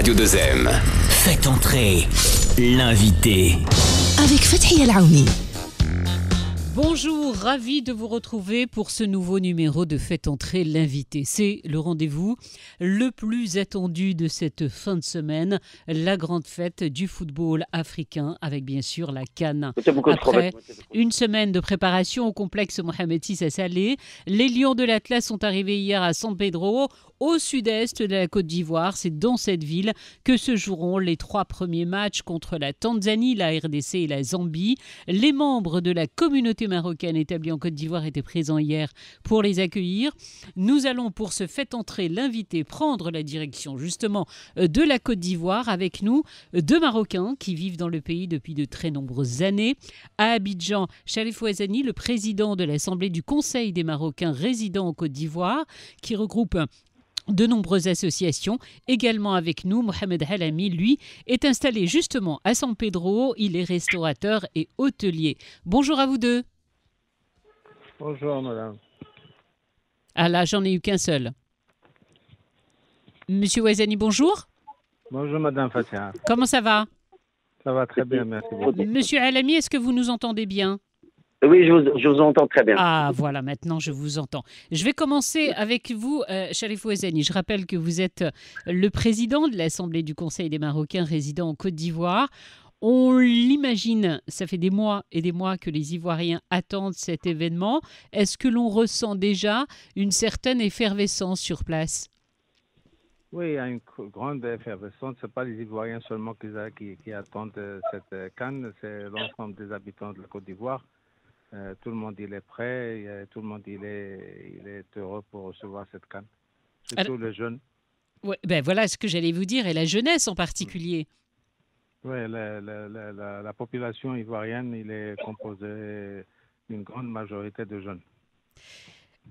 Radio 2M. Faites entrer l'invité. Avec Fethi El Aouni. Bonjour, ravi de vous retrouver pour ce nouveau numéro de Faites entrer l'invité. C'est le rendez-vous le plus attendu de cette fin de semaine, la grande fête du football africain avec bien sûr la CAN. Après une semaine de préparation au complexe Mohamed VI à Salé, les Lions de l'Atlas sont arrivés hier à San Pedro, au sud-est de la Côte d'Ivoire. C'est dans cette ville que se joueront les 3 premiers matchs contre la Tanzanie, la RDC et la Zambie. Les membres de la communauté marocaine établie en Côte d'Ivoire étaient présents hier pour les accueillir. Nous allons, pour ce fait entrer l'invité, prendre la direction justement de la Côte d'Ivoire. Avec nous, 2 Marocains qui vivent dans le pays depuis de très nombreuses années. À Abidjan, Chalif Ouazani, le président de l'Assemblée du Conseil des Marocains résidant en Côte d'Ivoire, qui regroupe de nombreuses associations. Également avec nous, Mohamed Halami, lui, est installé justement à San Pedro. Il est restaurateur et hôtelier. Bonjour à vous deux. Bonjour, madame. Ah là, j'en ai eu qu'un seul. Monsieur Ouazani, bonjour. Bonjour, madame Fatia. Comment ça va? Ça va très bien, merci beaucoup. Monsieur Halami, est-ce que vous nous entendez bien? Oui, je vous entends très bien. Ah, voilà, maintenant je vous entends. Je vais commencer avec vous, Chalif Ouazani. Je rappelle que vous êtes le président de l'Assemblée du Conseil des Marocains résidant en Côte d'Ivoire. On l'imagine, ça fait des mois et des mois que les Ivoiriens attendent cet événement. Est-ce que l'on ressent déjà une certaine effervescence sur place? Oui, il y a une grande effervescence. Ce n'est pas les Ivoiriens seulement qui attendent cette CAN, c'est l'ensemble des habitants de la Côte d'Ivoire. Tout le monde il est prêt, tout le monde il est heureux pour recevoir cette CAN, surtout les jeunes. Ouais, ben voilà ce que j'allais vous dire, et la jeunesse en particulier. Oui, la population ivoirienne il est composée d'une grande majorité de jeunes.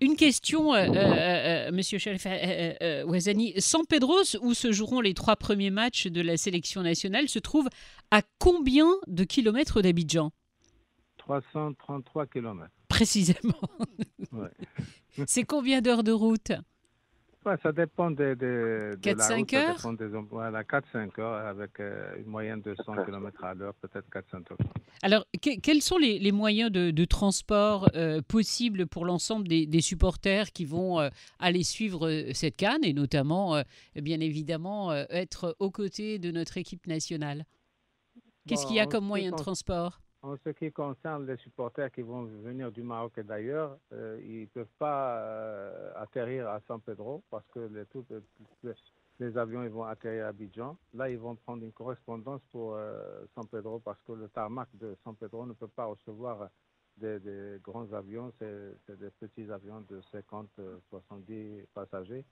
Une question, Monsieur Chalif Ouazani. San Pedro, où se joueront les 3 premiers matchs de la sélection nationale, se trouve à combien de kilomètres d'Abidjan? 333 km. Précisément. Ouais. C'est combien d'heures de route? Ouais, ça dépend de la route. 4-5 heures? Ça dépend voilà, 4-5 heures avec une moyenne de 100 km à l'heure, peut-être 400 heures. Alors, quels sont les moyens de transport possibles pour l'ensemble des supporters qui vont aller suivre cette CAN et notamment, bien évidemment, être aux côtés de notre équipe nationale? Qu'est-ce qu'il y a comme moyen de transport? En ce qui concerne les supporters qui vont venir du Maroc et d'ailleurs, ils ne peuvent pas atterrir à San Pedro parce que tous les avions ils vont atterrir à Abidjan. Là, ils vont prendre une correspondance pour San Pedro parce que le tarmac de San Pedro ne peut pas recevoir des grands avions. C'est des petits avions de 50-70 passagers.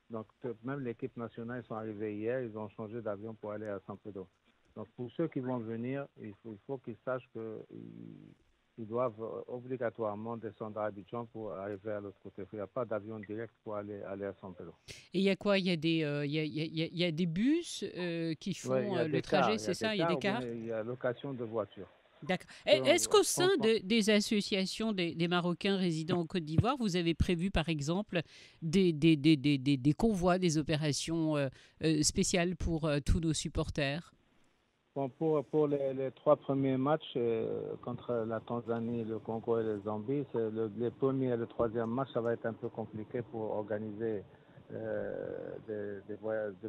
Donc, même l'équipe nationale, ils sont arrivés hier, ils ont changé d'avion pour aller à San Pedro. Donc, pour ceux qui vont venir, il faut qu'ils sachent qu'ils doivent obligatoirement descendre à Abidjan pour arriver à l'autre côté. Il n'y a pas d'avion direct pour aller à San Pedro. Et il y a quoi? Il y a des bus qui font le trajet, c'est ça? Il y a des cars? Il y a location de voitures. D'accord. Est-ce qu'au sein des associations des Marocains résidant en Côte d'Ivoire, vous avez prévu, par exemple, des convois, des opérations spéciales pour tous nos supporters? Bon, pour les 3 premiers matchs contre la Tanzanie, le Congo et les Zambie, les premiers et le 3e match, ça va être un peu compliqué pour organiser des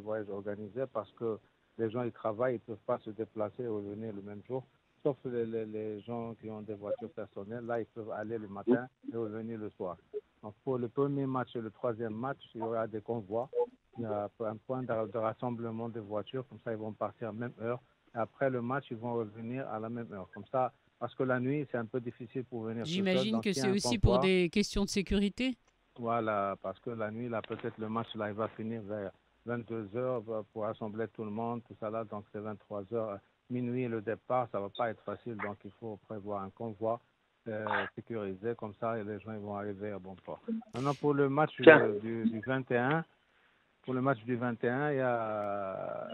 voyages organisés parce que les gens ils travaillent, ils ne peuvent pas se déplacer ou venir le même jour, sauf les gens qui ont des voitures personnelles. Là, ils peuvent aller le matin et revenir le soir. Donc, pour le premier match et le 3e match, il y aura des convois. Il y a un point de rassemblement des voitures, comme ça ils vont partir à la même heure. Après le match, ils vont revenir à la même heure. Comme ça, parce que la nuit, c'est un peu difficile pour venir. J'imagine que c'est aussi pour des questions de sécurité. Voilà, parce que la nuit, là, peut-être le match, là, il va finir vers 22 heures pour rassembler tout le monde, tout ça là. Donc, c'est 23 heures. Minuit, le départ, ça va pas être facile. Donc, il faut prévoir un convoi sécurisé. Comme ça, et les gens ils vont arriver à bon port. Maintenant, pour le match du 21, il y a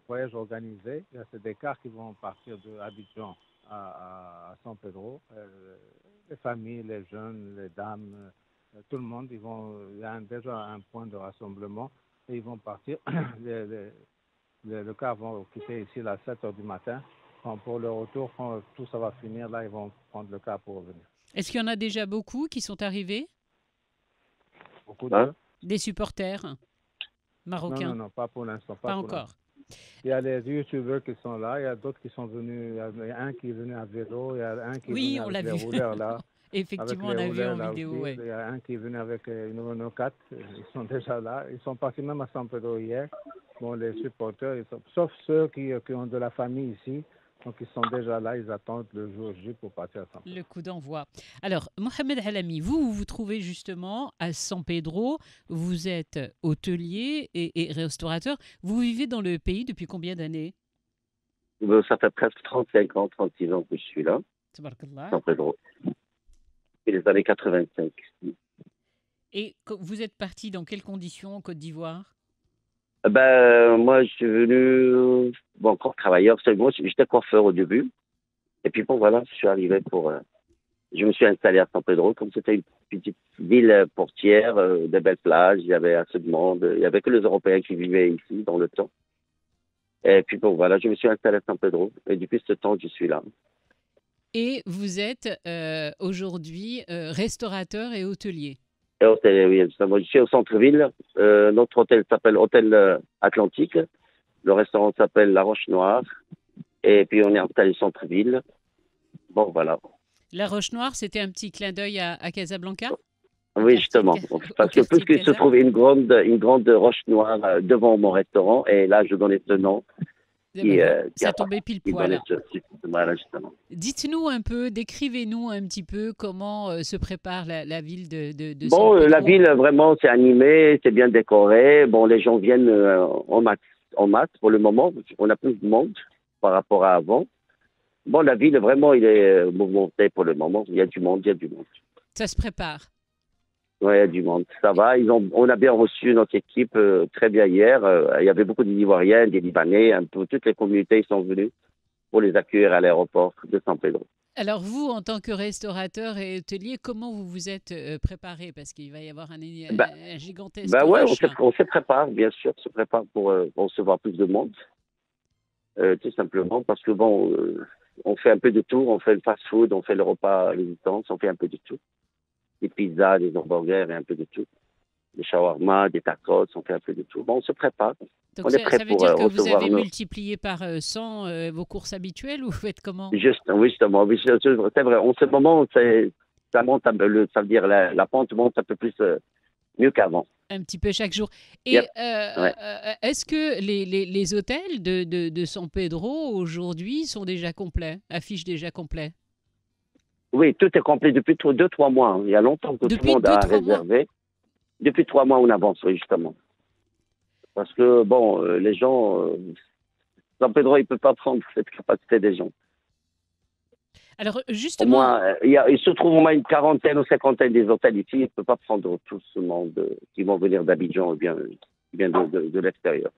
voyage organisé. Il y a des cars qui vont partir de Abidjan à San Pedro. Les familles, les jeunes, les dames, tout le monde, il y a déjà un point de rassemblement et ils vont partir. le car vont quitter ici à 7 heures du matin. Pour le retour, quand tout ça va finir, là, ils vont prendre le car pour revenir. Est-ce qu'il y en a déjà beaucoup qui sont arrivés? Beaucoup de... Des supporters marocains? Non, pas pour l'instant. Pas encore. Il y a les youtubeurs qui sont là, il y a d'autres qui sont venus. Il y a un qui est venu à vélo, il y a un qui est venu avec les rouleurs là. Effectivement, on a vu en vidéo. Ouais. Il y a un qui est venu avec une Renault 4. Ils sont déjà là. Ils sont partis même à San Pedro hier. Bon, les supporters, sauf ceux qui ont de la famille ici. Donc, ils sont déjà là, ils attendent le jour J pour partir à San Pedro. Le coup d'envoi. Alors, Mohamed Halami, vous vous trouvez justement à San Pedro. Vous êtes hôtelier et restaurateur. Vous vivez dans le pays depuis combien d'années? Ça fait presque 35 ans, 36 ans que je suis là, San Pedro. Et les années 85. Et vous êtes parti dans quelles conditions en Côte d'Ivoire? Moi, je suis venu, encore travailleur. Moi, j'étais coiffeur au début. Et puis, voilà, je suis arrivé je me suis installé à San Pedro. Comme c'était une petite ville portière, des belles plages, il y avait assez de monde. Il n'y avait que les Européens qui vivaient ici dans le temps. Et puis, voilà, je me suis installé à San Pedro. Et depuis ce temps, je suis là. Et vous êtes aujourd'hui restaurateur et hôtelier? Oui, je suis au centre-ville. Notre hôtel s'appelle Hôtel Atlantique. Le restaurant s'appelle La Roche Noire. Et puis, on est installé au centre-ville. Voilà. La Roche Noire, c'était un petit clin d'œil à Casablanca? Oui, justement. Parce que plus qu'il se trouve une grande roche noire devant mon restaurant. Et là, je donnais ce nom. Ça tombait pile poil. Voilà, justement. Dites-nous un peu, décrivez-nous un petit peu comment se prépare la ville de San Pedro. La ville, vraiment, c'est animé, c'est bien décoré. Les gens viennent en masse pour le moment. On a plus de monde par rapport à avant. La ville, vraiment, il est mouvementée pour le moment. Il y a du monde. Ça se prépare. Oui, il y a du monde. Ça va. On a bien reçu notre équipe très bien hier. Il y avait beaucoup d'Ivoiriens, des Libanais, un peu toutes les communautés sont venues pour les accueillir à l'aéroport de San Pedro. Alors vous, en tant que restaurateur et hôtelier, comment vous vous êtes préparé? Parce qu'il va y avoir un gigantesque rush. On se prépare, bien sûr. On se prépare pour recevoir plus de monde. Tout simplement parce que on fait un peu de tout. On fait le fast-food, on fait le repas à résistance, on fait un peu de tout. Des pizzas, des hamburgers et un peu de tout. Des shawarma, des tacos, on fait un peu de tout. On se prépare. Donc on est prêt ça veut dire que vous recevoir avez multiplié par 100 vos courses habituelles ou vous faites comment? Oui, justement. Oui, c'est vrai. En ce moment, ça monte, ça veut dire la pente monte un peu plus mieux qu'avant. Un petit peu chaque jour. Et est-ce que les hôtels de San Pedro aujourd'hui sont déjà complets, affichent déjà complets? Oui, tout est complet depuis 2-3 mois. Il y a longtemps que tout le monde a réservé. Depuis 3 mois, on avance, oui, justement. Parce que, les gens, San Pedro, il ne peut pas prendre cette capacité des gens. Alors, justement... il se trouve au moins une quarantaine ou 50aine des hôtels ici. Il ne peut pas prendre tout ce monde qui vont venir d'Abidjan ou bien de l'extérieur.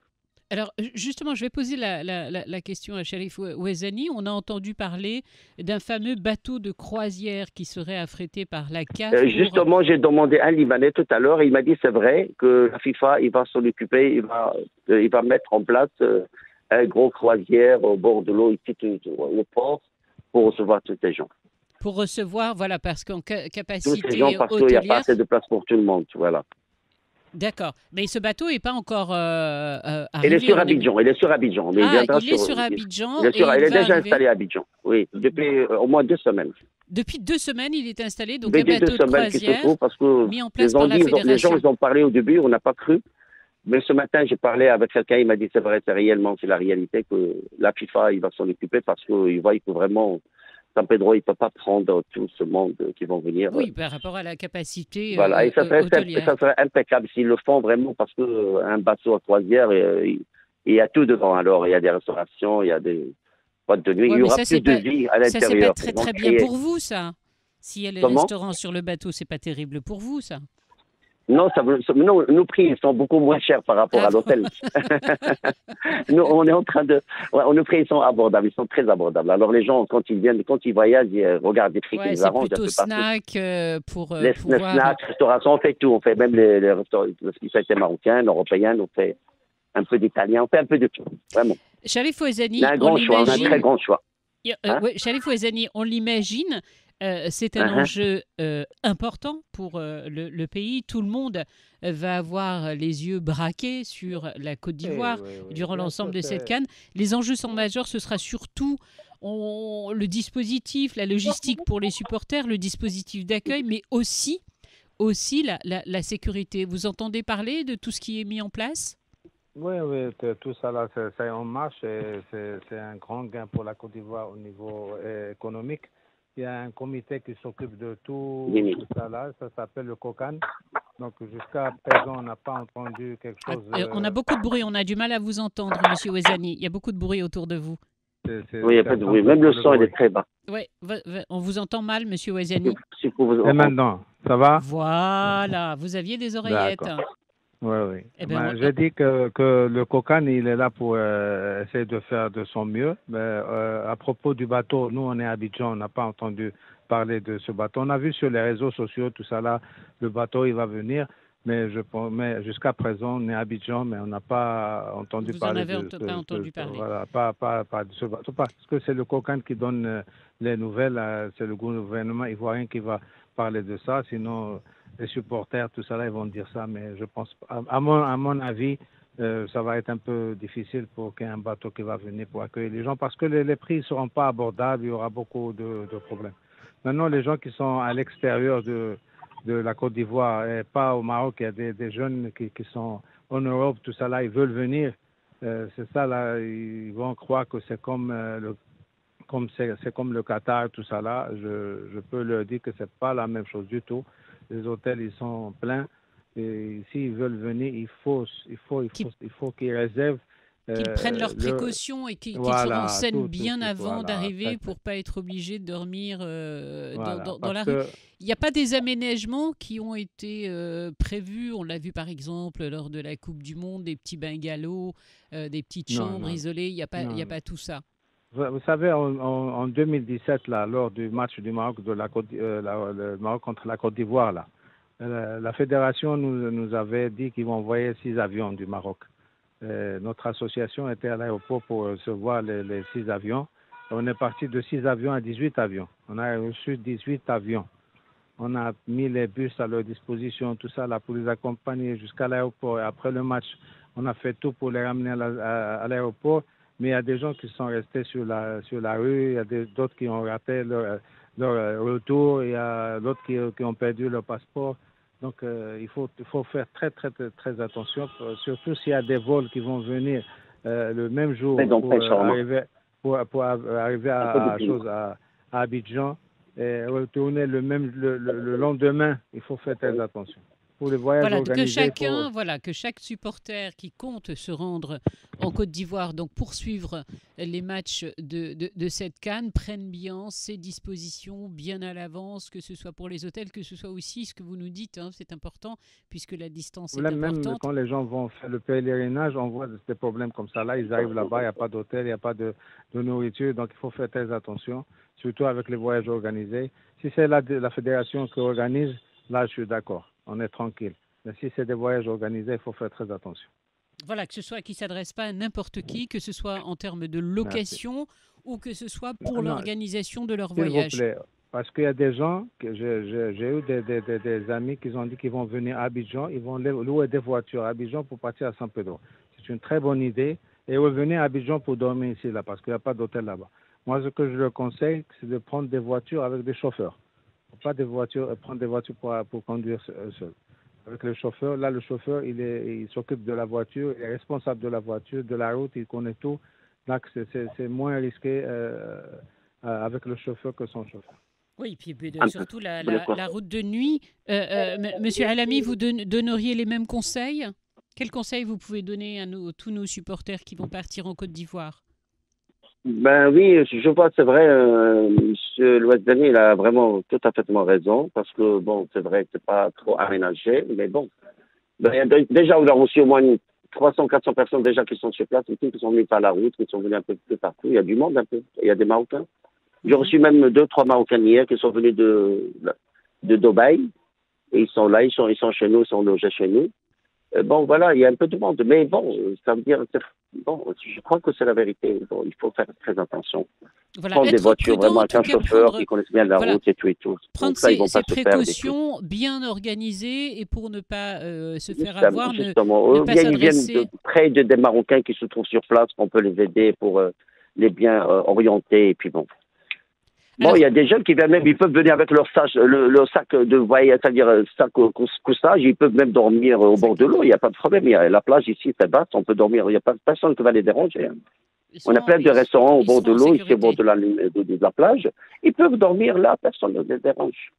Alors, justement, je vais poser la question à Cherif Ouezani. On a entendu parler d'un fameux bateau de croisière qui serait affrété par la CAF. Justement, j'ai demandé à un Libanais tout à l'heure et il m'a dit c'est vrai que la FIFA, il va s'en occuper, il va mettre en place un gros croisière au bord de l'eau, ici, au port, pour recevoir tous ces gens. Pour recevoir, voilà, parce qu'en capacité tous ces gens, parce qu'il n'y a pas assez de place pour tout le monde, voilà. D'accord. Mais ce bateau n'est pas encore arrivé. Il est sur Abidjan. Il est sur Abidjan. Il est sur Abidjan. Il est déjà installé à Abidjan. Oui, depuis au moins 2 semaines. Depuis 2 semaines, il est installé. Donc un bateau de croisière parce que mis en place par la fédération. Les gens, ils ont parlé au début, on n'a pas cru. Mais ce matin, j'ai parlé avec quelqu'un, il m'a dit c'est vrai, c'est la réalité que la FIFA, il va s'en occuper parce qu'il voit qu'il faut vraiment... San Pedro, il ne peut pas prendre tout ce monde qui vont venir. Oui, par rapport à la capacité voilà, et ça hôtelière. Ça serait impeccable s'ils le font vraiment parce qu'un bateau à croisière, il y a tout devant. Alors, il y a des restaurations, il y a des boîtes de nuit, il y aura plus de vie à l'intérieur. Ça, c'est pas très bien pour vous, ça. S'il y a les restaurants sur le bateau, c'est pas terrible pour vous, ça. Non, nos prix sont beaucoup moins chers par rapport à l'hôtel. Nous, on est en train de... nos prix sont abordables, ils sont très abordables. Alors les gens, quand ils voyagent, ils regardent des prix qui nous arrangent. C'est plutôt snack pour les snacks, restauration, on fait tout. On fait même les spécialités marocaines, européennes, on fait un peu d'italien, on fait un peu de tout, vraiment. Sharif Ouazzani, On a un grand choix, on a un très grand choix. Ouais, Sharif Ouazzani, on l'imagine, c'est un enjeu important pour le pays. Tout le monde va avoir les yeux braqués sur la Côte d'Ivoire durant l'ensemble de cette CAN. Les enjeux sont majeurs, ce sera surtout le dispositif, la logistique pour les supporters, le dispositif d'accueil, mais aussi la sécurité. Vous entendez parler de tout ce qui est mis en place ? Oui, tout ça là, c'est en marche et c'est un grand gain pour la Côte d'Ivoire au niveau économique. Il y a un comité qui s'occupe de tout ça là, ça s'appelle le COCAN. Donc jusqu'à présent, on n'a pas entendu quelque chose. On a beaucoup de bruit, on a du mal à vous entendre, Monsieur Ouazzani. Il y a beaucoup de bruit autour de vous. Oui, il n'y a pas de bruit, même le son il est très bas. Oui, on vous entend mal, Monsieur Ouazzani. Et maintenant, ça va ? Voilà, vous aviez des oreillettes. D'accord. Oui. Eh ben, J'ai dit que le COCAN, il est là pour essayer de faire de son mieux. Mais à propos du bateau, nous, on est à Abidjan, on n'a pas entendu parler de ce bateau. On a vu sur les réseaux sociaux, tout ça là, le bateau, il va venir. Mais jusqu'à présent, on est à Abidjan, mais on n'a pas entendu parler de ce bateau. Vous n'en avez pas entendu parler. Voilà, pas de ce bateau, parce que c'est le COCAN qui donne les nouvelles. C'est le gouvernement ivoirien qui va parler de ça. Sinon, les supporters, tout ça là, ils vont dire ça. Mais je pense, à mon avis, ça va être un peu difficile pour qu'il y ait un bateau qui va venir pour accueillir les gens, parce que les prix ne seront pas abordables. Il y aura beaucoup de problèmes. Maintenant, les gens qui sont à l'extérieur de la Côte d'Ivoire et pas au Maroc, il y a des jeunes qui sont en Europe, tout ça là, ils veulent venir. C'est ça là, ils vont croire que c'est comme le Qatar, tout ça là. Je peux leur dire que c'est pas la même chose du tout. Les hôtels, ils sont pleins. Et s'ils veulent venir, il faut qu'ils réservent. Qu'ils prennent leurs précautions et qu'ils se renseignent bien avant d'arriver pour pas être obligés de dormir dans la rue. Il n'y a pas des aménagements qui ont été prévus. On l'a vu par exemple lors de la Coupe du Monde, des petits bungalows, des petites chambres isolées. Il n'y a pas tout ça. Vous savez, en 2017, là, lors du match du Maroc, le Maroc contre la Côte d'Ivoire, là, la fédération nous avait dit qu'ils vont envoyer 6 avions du Maroc. Notre association était à l'aéroport pour recevoir les 6 avions. On est parti de 6 avions à 18 avions. On a reçu 18 avions. On a mis les bus à leur disposition, tout ça là, pour les accompagner jusqu'à l'aéroport. Et après le match, on a fait tout pour les ramener à l'aéroport. Mais il y a des gens qui sont restés sur la rue. Il y a d'autres qui ont raté leur retour. Il y a d'autres qui ont perdu leur passeport. Donc, il faut faire très, très, très, très attention, surtout s'il y a des vols qui vont venir le même jour pour arriver à Abidjan et retourner le lendemain. Il faut faire très attention. Pour les voyages organisés, que chaque supporter qui compte se rendre en Côte d'Ivoire, donc poursuivre les matchs de cette CAN, prenne bien ses dispositions bien à l'avance, que ce soit pour les hôtels, que ce soit aussi ce que vous nous dites, c'est important puisque la distance est importante. Même quand les gens vont faire le pèlerinage, on voit des problèmes comme ça. Là, ils arrivent là-bas, il n'y a pas d'hôtel, il n'y a pas de nourriture, donc il faut faire très attention, surtout avec les voyages organisés. Si c'est la fédération qui organise, là, je suis d'accord. On est tranquille. Mais si c'est des voyages organisés, il faut faire très attention. Voilà, que ce soit qui ne s'adresse pas à n'importe qui, que ce soit en termes de location ou que ce soit pour l'organisation de leur voyage. S'il vous plaît, parce qu'il y a des gens, j'ai eu des amis qui ont dit qu'ils vont venir à Abidjan, ils vont louer des voitures à Abidjan pour partir à San Pedro. C'est une très bonne idée. Et revenir à Abidjan pour dormir ici, là, parce qu'il n'y a pas d'hôtel là-bas. Moi, ce que je leur conseille, c'est de prendre des voitures avec des chauffeurs. Pas des voitures, prendre des voitures pour conduire seul. Avec le chauffeur, là, le chauffeur, il s'occupe de la voiture, il est responsable de la voiture, de la route, il connaît tout. Donc, c'est moins risqué avec le chauffeur que sans chauffeur. Oui, puis surtout la route de nuit. Monsieur Alami, vous donneriez les mêmes conseils ? Quels conseils vous pouvez donner à tous nos supporters qui vont partir en Côte d'Ivoire ? Ben oui, je vois, c'est vrai, M. Ouazzani, il a vraiment tout à fait raison, parce que, bon, c'est vrai que c'est pas trop aménagé, mais bon. Ben, déjà, on a reçu au moins 300, 400 personnes déjà qui sont sur place, qui sont venues par la route, qui sont venues un peu partout. Il y a du monde un peu, il y a des Marocains. J'ai reçu même 2-3 Marocains hier qui sont venus de Dubaï, et ils sont là, ils sont chez nous, ils sont logés chez nous. Bon, voilà, il y a un peu de monde. Mais bon, ça veut dire, bon, je crois que c'est la vérité. Bon, il faut faire très attention. Voilà, Prendre des être voitures prudent, vraiment en avec tout un cas, chauffeur qui connaisse bien la voilà, route et tout et tout. prendre Donc ça, ils vont ces pas se faire des trucs. précautions bien organisées et pour ne pas se faire Justement, avoir, justement. ne Ou pas bien ils viennent s'adresser. près des Marocains qui se trouvent sur place, qu'on peut les aider pour les bien orienter. Et puis bon. Bon, Alors, il y a des jeunes qui viennent même, ils peuvent venir avec leur sac de voyage, c'est-à-dire sac au couchage, ils peuvent même dormir au bord de l'eau, il n'y a pas de problème. La plage ici, c'est basse, on peut dormir, il n'y a pas personne qui va les déranger. Hein. On a plein de restaurants au bord de l'eau, ici au bord de la plage. Ils peuvent dormir là, personne ne les dérange.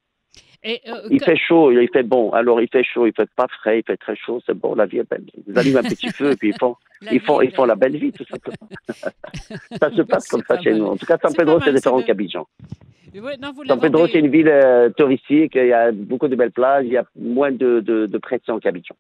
Et, Il fait chaud, il fait bon. Alors il fait chaud, il fait pas frais, il fait très chaud, c'est bon, la vie est belle. Ils allument un petit feu et puis ils font la belle vie, tout simplement. Ça se passe comme ça chez nous. En tout cas, San Pedro, c'est différent qu'Abidjan. Ouais, non, San Pedro, c'est une ville touristique, il y a beaucoup de belles plages, il y a moins de pression qu'Abidjan.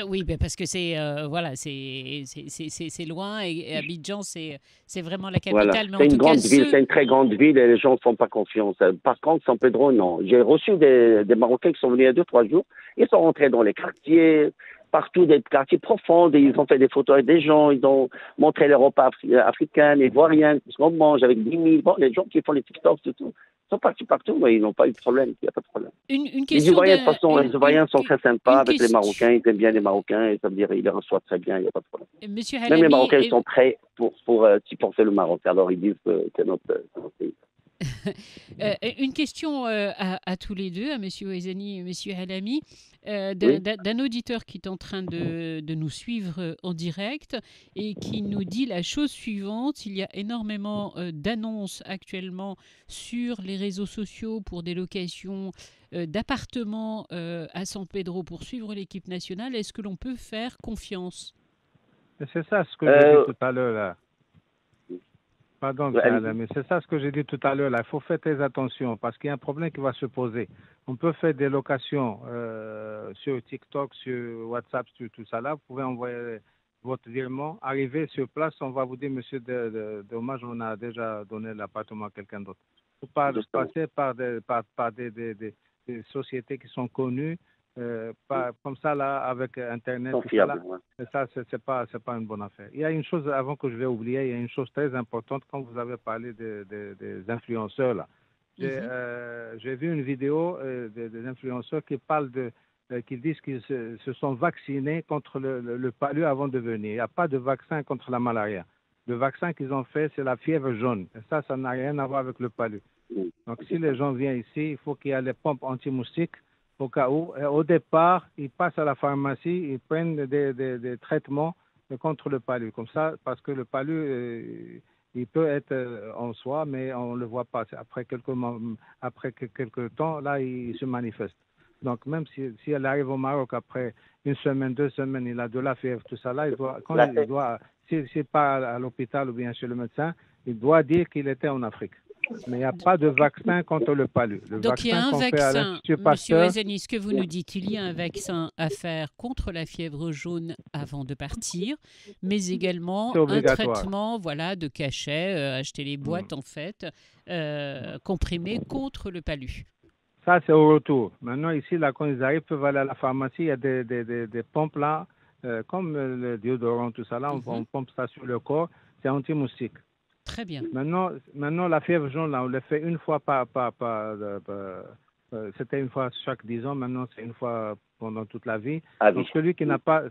Oui, ben parce que c'est voilà, c'est loin et Abidjan, c'est vraiment la capitale. Voilà. Mais C'est en une tout grande cas, ville, c'est une très grande ville et les gens ne font pas confiance. Par contre, San Pedro, non. J'ai reçu des Marocains qui sont venus il y a 2-3 jours. Ils sont rentrés dans les quartiers, partout des quartiers profonds. Et ils ont fait des photos avec des gens. Ils ont montré les repas africains, les Ivoiriens, ce qu'on mange avec 10 000. Bon, les gens qui font les TikToks, tout. Ils sont partis partout, mais ils n'ont pas eu de problème. Il n'y a pas de problème. Une Les question Ivoiriens, de toute façon, les Ivoiriens sont très sympas avec les Marocains. Ils aiment bien les Marocains. Et ça veut dire qu'ils les reçoivent très bien. Il n'y a pas de problème. Monsieur Même les Halami, Marocains sont prêts pour supporter le Maroc. Alors ils disent que c'est notre pays. une question à tous les deux, à Monsieur Ouezani et Monsieur Halami, Oui. d'un auditeur qui est en train de nous suivre en direct et qui nous dit la chose suivante. Il y a énormément d'annonces actuellement sur les réseaux sociaux pour des locations d'appartements à San Pedro pour suivre l'équipe nationale. Est-ce que l'on peut faire confiance? C'est ça ce que j'ai dit tout à l'heure là. Pardon, Ouais, mais c'est ça ce que j'ai dit tout à l'heure là. Il faut faire très attention parce qu'il y a un problème qui va se poser. On peut faire des locations sur TikTok, sur WhatsApp, sur tout ça là. Vous pouvez envoyer votre virement. Arriver sur place, on va vous dire, monsieur, dommage, on a déjà donné l'appartement à quelqu'un d'autre. Il faut pas passer par des sociétés qui sont connues. Comme ça là avec Internet tout ça, là, ça c'est pas une bonne affaire. Il y a une chose avant que je vais oublier, il y a une chose très importante quand vous avez parlé des influenceurs là. J'ai vu une vidéo des influenceurs qui parlent qui disent qu'ils se sont vaccinés contre le palu avant de venir. Il n'y a pas de vaccin contre la malaria. Le vaccin qu'ils ont fait, c'est la fièvre jaune. Et ça n'a rien à voir avec le palu. Donc si les gens viennent ici, il faut qu'il y ait les pompes anti-moustiques. Au cas où, au départ, ils passent à la pharmacie, ils prennent des traitements contre le palu. Comme ça, parce que le palu, il peut être en soi, mais on ne le voit pas. Après quelques temps, là, il se manifeste. Donc, même si elle arrive au Maroc après 1 semaine, 2 semaines, il a de la fièvre, tout ça, là, s'il part à l'hôpital ou bien chez le médecin, il doit dire qu'il était en Afrique. Mais il n'y a pas de vaccin contre le palu. Donc il y a un vaccin, Monsieur Ouezani, ce que vous nous dites, il y a un vaccin à faire contre la fièvre jaune avant de partir, mais également un traitement de cachet, acheter les boîtes en fait, comprimées contre le palu. Ça, c'est au retour. Maintenant, ici, là, quand ils arrivent, ils peuvent aller à la pharmacie, il y a des pompes là, comme le déodorant, tout ça là, on pompe ça sur le corps, c'est anti-moustique. Très bien. Maintenant, la fièvre jaune, là, on le fait une fois c'était une fois chaque 10 ans, maintenant c'est une fois pendant toute la vie. Donc celui qui n'a pas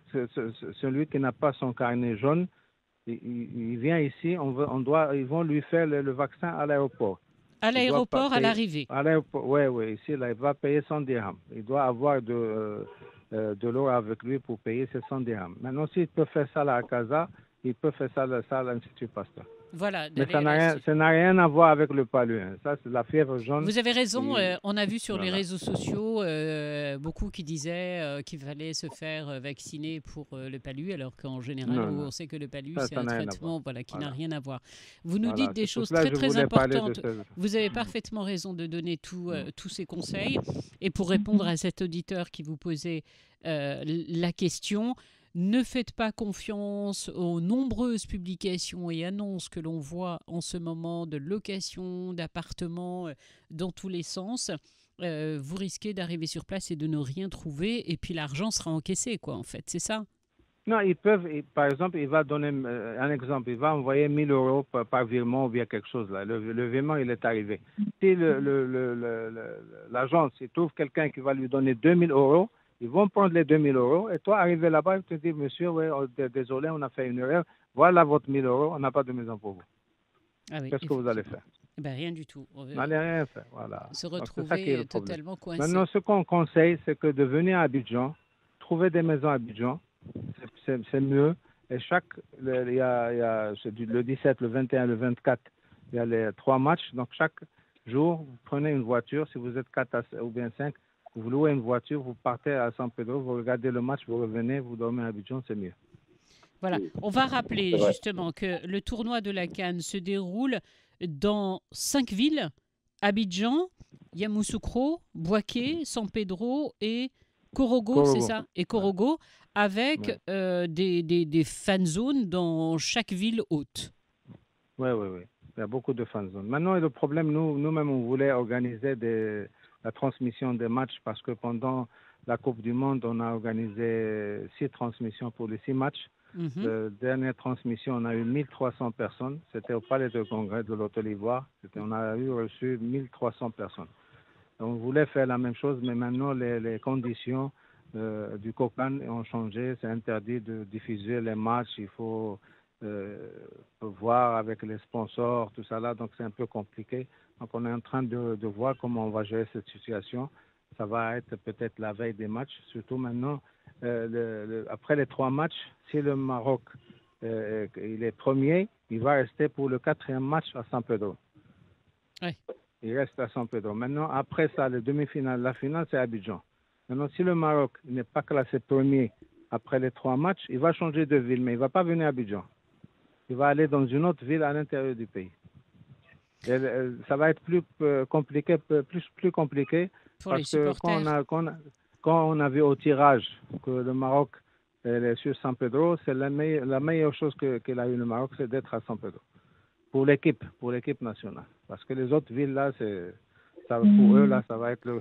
son carnet jaune, il vient ici, ils vont lui faire le vaccin à l'aéroport. À l'aéroport, à l'arrivée. À l'aéroport, oui, ici, là, il va payer 100 dirhams. Il doit avoir de l'eau avec lui pour payer ses 100 dirhams. Maintenant, s'il peut faire ça là, à Casa, il peut faire ça à l'Institut Pasteur. Voilà, mais ça n'a rien à voir avec le palu. Hein. Ça, c'est la fièvre jaune. Vous avez raison. On a vu sur les réseaux sociaux beaucoup qui disaient qu'il fallait se faire vacciner pour le palu, alors qu'en général, on sait que le palu, c'est un traitement qui n'a rien à voir. Vous nous dites des choses très importantes. Vous avez parfaitement raison de donner tous ces conseils. Et pour répondre à cet auditeur qui vous posait la question, ne faites pas confiance aux nombreuses publications et annonces que l'on voit en ce moment de location d'appartements dans tous les sens. vous risquez d'arriver sur place et de ne rien trouver, et puis l'argent sera encaissé, quoi, en fait, c'est ça? Non, par exemple, il va donner un exemple, il va envoyer 1 000 euros par virement ou bien quelque chose là. Le virement, il est arrivé. Si l'agence, il trouve quelqu'un qui va lui donner 2 000 euros, ils vont prendre les 2 000 euros et toi, arrivé là-bas, il te dit, monsieur, ouais, désolé, on a fait une erreur, voilà votre 1 000 euros, on n'a pas de maison pour vous. Ah oui, Qu'est-ce que vous allez faire? Ben, rien du tout. Vous n'allez rien faire, voilà. Se Donc, c'est ça qui est retrouver le problème. totalement coincé. Maintenant, ce qu'on conseille, c'est que de venir à Abidjan, trouver des maisons à Abidjan, c'est mieux. Et le 17, le 21, le 24, il y a les 3 matchs. Donc, chaque jour, vous prenez une voiture. Si vous êtes 4 ou bien 5, vous louez une voiture, vous partez à San Pedro, vous regardez le match, vous revenez, vous dormez à Abidjan, c'est mieux. Voilà. On va rappeler justement que le tournoi de la CAN se déroule dans 5 villes: Abidjan, Yamoussoukro, Bouaké, San Pedro et Korogo, c'est ça? Et Korogo, avec des fan zones dans chaque ville hôte. Oui. Il y a beaucoup de fan zones. Maintenant, le problème, nous-mêmes, on voulait organiser la transmission des matchs parce que pendant la Coupe du Monde, on a organisé 6 transmissions pour les 6 matchs. La dernière transmission, on a eu 1300 personnes. C'était au Palais de Congrès de l'Hôtel Ivoire. On a reçu 1300 personnes. On voulait faire la même chose, mais maintenant, les conditions du COCAN ont changé. C'est interdit de diffuser les matchs. Il faut voir avec les sponsors, tout ça là. Donc, c'est un peu compliqué. Donc, on est en train de voir comment on va gérer cette situation. Ça va être peut-être la veille des matchs, surtout maintenant. Après les 3 matchs, si le Maroc il est premier, il va rester pour le 4e match à San Pedro. Ouais. Il reste à San Pedro. Maintenant, après ça, les demi-finales, la finale, c'est Abidjan. Maintenant, si le Maroc n'est pas classé premier après les 3 matchs, il va changer de ville, mais il ne va pas venir à Abidjan. Il va aller dans une autre ville à l'intérieur du pays. Et, ça va être plus compliqué, plus compliqué pour parce les que quand on a vu au tirage que le Maroc est sur San Pedro, c'est la meilleure chose qu'il a eu le Maroc, c'est d'être à San Pedro. Pour l'équipe nationale. Parce que les autres villes, là, pour eux, là, ça va être le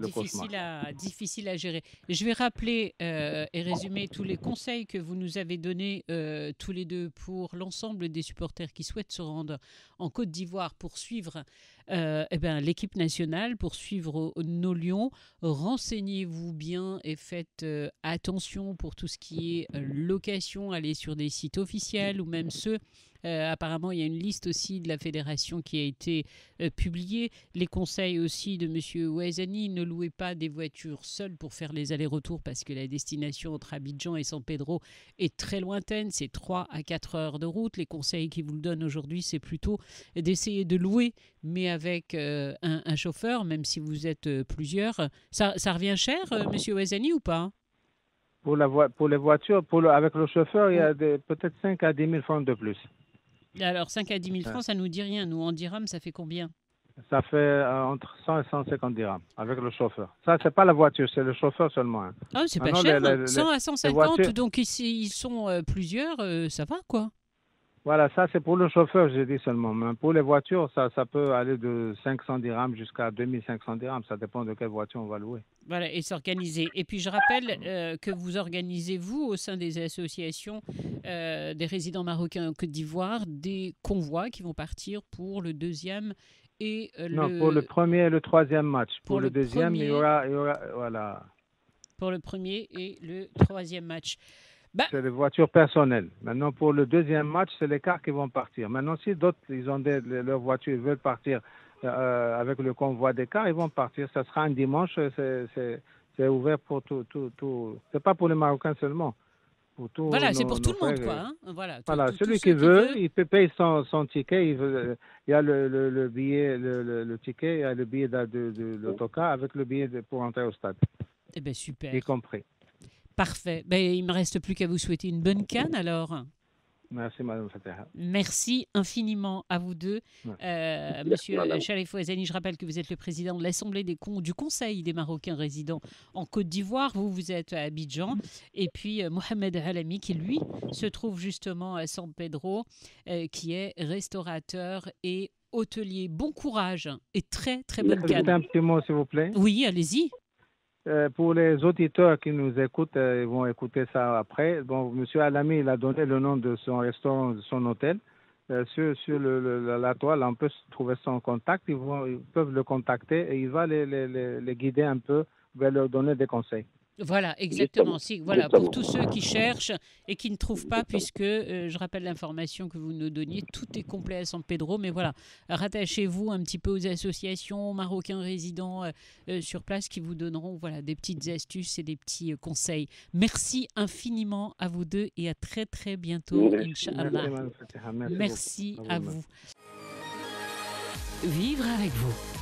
cauchemar. Difficile à gérer. Je vais rappeler et résumer tous les conseils que vous nous avez donnés tous les deux pour l'ensemble des supporters qui souhaitent se rendre en Côte d'Ivoire pour suivre l'équipe nationale, pour suivre nos Lions. Renseignez-vous bien et faites attention pour tout ce qui est location. Allez sur des sites officiels ou même ceux... apparemment, il y a une liste aussi de la fédération qui a été publiée. Les conseils aussi de M. Ouazani, ne louez pas des voitures seules pour faire les allers-retours parce que la destination entre Abidjan et San Pedro est très lointaine. C'est 3 à 4 heures de route. Les conseils qu'ils vous donnent aujourd'hui, c'est plutôt d'essayer de louer, mais avec un chauffeur, même si vous êtes plusieurs. Ça revient cher, M. Ouazani, ou pas? Pour les voitures, avec le chauffeur, il y a peut-être 5 à 10 000 francs de plus. Alors, 5 à 10 000 francs, ça ne nous dit rien. Nous, en dirhams, ça fait combien? Ça fait entre 100 et 150 dirhams avec le chauffeur. Ça, c'est pas la voiture, c'est le chauffeur seulement. Hein. Ah, c'est pas cher. 100 à 150, donc ici, ils sont plusieurs, ça va, quoi. Voilà, ça, c'est pour le chauffeur, j'ai dit seulement. Mais pour les voitures, ça peut aller de 500 dirhams jusqu'à 2500 dirhams. Ça dépend de quelle voiture on va louer. Voilà, et s'organiser. Et puis, je rappelle que vous organisez, vous, au sein des associations des résidents marocains en Côte d'Ivoire, des convois qui vont partir pour le 2e et Non, pour le 1er et le 3e match. Pour le 2e, il y aura... Voilà. Pour le 1er et le 3e match. C'est des voitures personnelles. Maintenant, pour le 2e match, c'est les cars qui vont partir. Maintenant, si d'autres, ils ont leurs voitures, ils veulent partir avec le convoi des cars, ils vont partir. Ça sera un dimanche, c'est ouvert pour tout. C'est pas pour les Marocains seulement. Pour voilà, c'est pour tout le monde, quoi. Hein. Voilà, celui qui veut, il peut payer son ticket. Il y a le billet, le ticket, il y a le billet de l'autocar avec le billet pour entrer au stade. Eh bien, super. Y compris. Parfait. Il ne me reste plus qu'à vous souhaiter une bonne CAN, alors. Merci, Madame Fataha. Merci infiniment à vous deux. Monsieur Cherif Ouazani, je rappelle que vous êtes le président de l'Assemblée du Conseil des Marocains résidents en Côte d'Ivoire. Vous êtes à Abidjan. Et puis, Mohamed Halami, qui, lui, se trouve justement à San Pedro, qui est restaurateur et hôtelier. Bon courage et très, très bonne Juste canne. un petit mot, s'il vous plaît. Oui, allez-y. Pour les auditeurs qui nous écoutent, ils vont écouter ça après. Bon, Monsieur Alami, il a donné le nom de son restaurant, de son hôtel. Sur la toile, on peut trouver son contact. Ils peuvent le contacter et il va les guider un peu, va leur donner des conseils. Voilà, exactement. Voilà, pour tous ceux qui cherchent et qui ne trouvent pas, puisque je rappelle l'information que vous nous donniez, tout est complet à San Pedro, mais voilà, rattachez-vous un petit peu aux associations marocains résidents sur place qui vous donneront voilà, des petites astuces et des petits conseils. Merci infiniment à vous deux et à très très bientôt, Inch'Allah. Merci, Mme Fatiha. Merci beaucoup. à vous. Vivre avec vous.